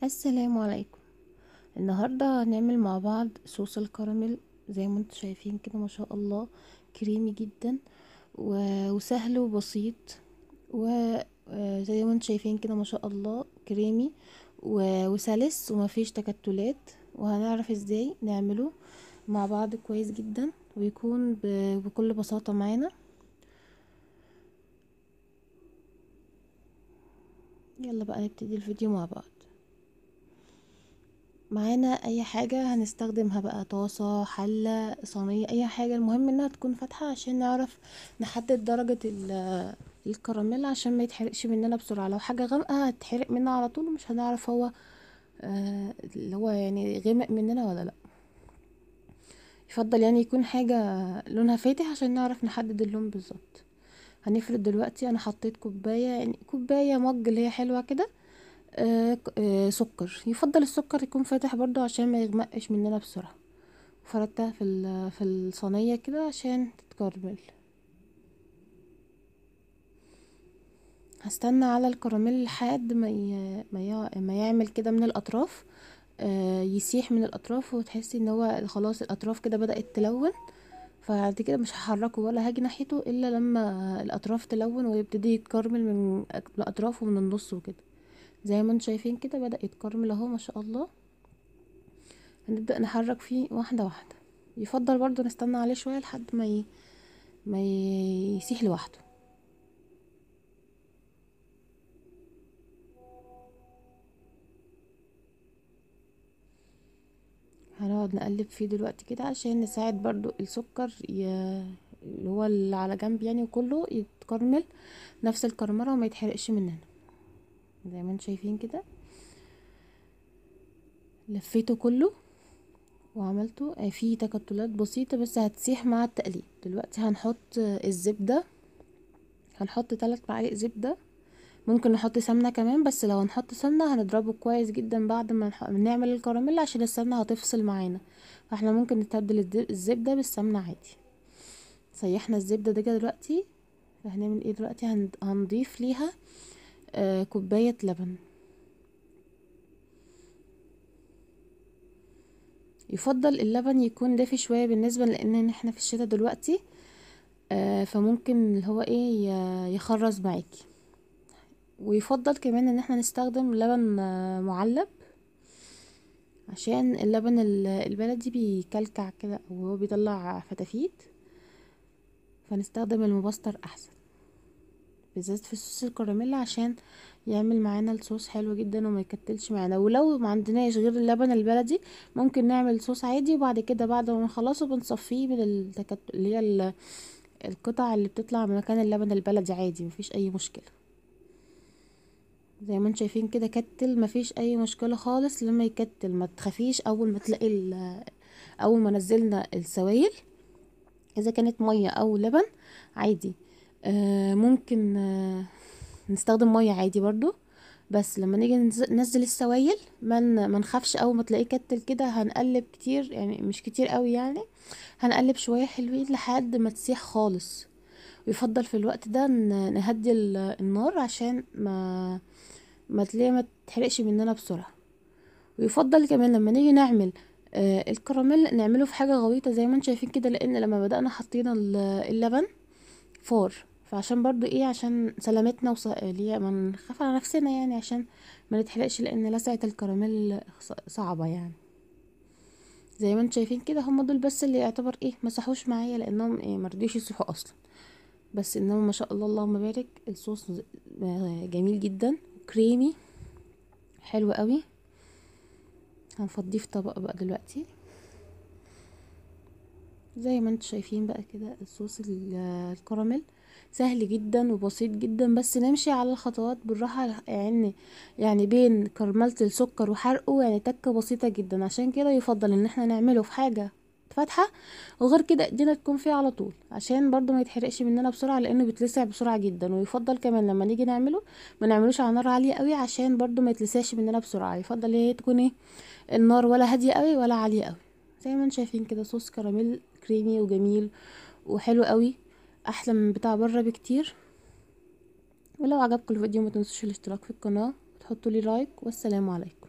السلام عليكم. النهاردة هنعمل مع بعض صوص الكراميل. زي ما انتم شايفين كده ما شاء الله كريمي جدا وسهل وبسيط. وزي ما انتم شايفين كده ما شاء الله كريمي وسلس ومفيش تكتلات. وهنعرف ازاي نعمله مع بعض كويس جدا ويكون بكل بساطة معانا. يلا بقى نبتدي الفيديو مع بعض. معانا اي حاجة هنستخدمها بقى، طاسة، حلة، صينية، اي حاجة، المهم انها تكون فاتحة عشان نعرف نحدد درجة الكراميل عشان ما يتحرقش مننا بسرعة. لو حاجة غامقة هتحرق منا على طول ومش هنعرف هو اللي هو يعني غمق مننا ولا لا. يفضل يعني يكون حاجة لونها فاتح عشان نعرف نحدد اللون بالظبط. هنفرد دلوقتي. انا حطيت كوباية، يعني كوباية مج اللي هي حلوة كده، سكر. يفضل السكر يكون فاتح برضو عشان ما يغمقش مننا بسرعة. فردتها في الصينية كده عشان تتكرمل. هستنى على الكراميل لحد ما يعمل كده من الاطراف، يسيح من الاطراف وتحسي ان هو خلاص الاطراف كده بدأت تلون. فبعد كده مش هحركه ولا هاجي ناحيته الا لما الاطراف تلون ويبتدي يتكرمل من الاطراف ومن النص وكده. زي ما انتم شايفين كده بدأ يتكرمل اهو ما شاء الله. هنبدأ نحرك فيه واحدة واحدة. يفضل برضو نستنى عليه شوية لحد ما يسيح لوحده. هنقعد نقلب فيه دلوقتي كده عشان نساعد برضو السكر اللي هو اللي على جنب يعني وكله يتكرمل نفس الكرمرة وما يتحرقش مننا. زي ما انتم شايفين كده لفيته كله وعملته فيه تكتلات بسيطة بس هتسيح مع التقليب. دلوقتي هنحط الزبدة. هنحط 3 معالق زبدة. ممكن نحط سمنة كمان، بس لو هنحط سمنة هنضربه كويس جدا بعد ما نعمل الكراميل عشان السمنة هتفصل معانا. فاحنا ممكن نتبدل الزبدة بالسمنة عادي. سيحنا الزبدة دي دلوقتي. هنعمل ايه دلوقتي؟ هنضيف ليها كوباية لبن. يفضل اللبن يكون دافي شوية بالنسبة لان احنا في الشتاء دلوقتي، فممكن اللي هو ايه يخرز معاكي. ويفضل كمان ان احنا نستخدم لبن معلب عشان اللبن البلدي بيكلكع كده او هو بيطلع فتافيت. فنستخدم المبستر احسن بالذات في صوص الكراميل عشان يعمل معانا الصوص حلو جدا وما يكتلش معانا. ولو ما عندناش غير اللبن البلدي ممكن نعمل صوص عادي وبعد كده بعد ما نخلصه بنصفيه من اللي هي القطع اللي بتطلع من مكان اللبن البلدي عادي، مفيش اي مشكله. زي ما انتم شايفين كده كتل، مفيش اي مشكله خالص لما يكتل. ما تخافيش اول ما تلاقي اول ما نزلنا السوائل اذا كانت ميه او لبن عادي. ممكن نستخدم ميه عادي برضو. بس لما نيجي ننزل السوائل ما نخافش. اول ما تلاقيه كتل كده هنقلب كتير، يعني مش كتير قوي يعني، هنقلب شويه حلوين لحد ما تسيح خالص. ويفضل في الوقت ده نهدي النار عشان ما تلاقيه ما تحرقش مننا بسرعه. ويفضل كمان لما نيجي نعمل الكراميل نعمله في حاجة غويطة زي ما انتم شايفين كده، لان لما بدأنا حطينا اللبن فار. فعشان برضو ايه عشان سلامتنا اللي هي ما نخاف على نفسنا يعني عشان ما نتحرقش، لان لسعة الكراميل صعبة يعني. زي ما انتم شايفين كده هم دول بس اللي يعتبر ايه مسحوش معايا لانهم ايه مرضيش يصحوا اصلا. بس انما ما شاء الله اللهم بارك الصوص جميل جدا كريمي حلو قوي. هنفضيه في طبق بقى دلوقتي. زي ما انتم شايفين بقى كده الصوص الكراميل سهل جدا وبسيط جدا، بس نمشي على الخطوات بالراحة يعني بين كرملة السكر وحرقه يعني تكة بسيطة جدا. عشان كده يفضل ان احنا نعمله في حاجة فاتحة، وغير كده ايدينا تكون فيه على طول عشان برضو ما يتحرقش مننا بسرعة لانه بيتلسع بسرعة جدا. ويفضل كمان لما نيجي نعمله ما نعملوش على نار عالية قوي عشان برضو ما يتلسعش مننا بسرعة. يفضل ايه تكون ايه النار ولا هادية قوي ولا عالية قوي. زي ما انتم شايفين كده صوص كراميل كريمي وجميل وحلو قوي، احلى من بتاع بره بكتير. ولو عجبكم الفيديو ما تنسوش الاشتراك في القناة وتحطوا لي لايك، والسلام عليكم.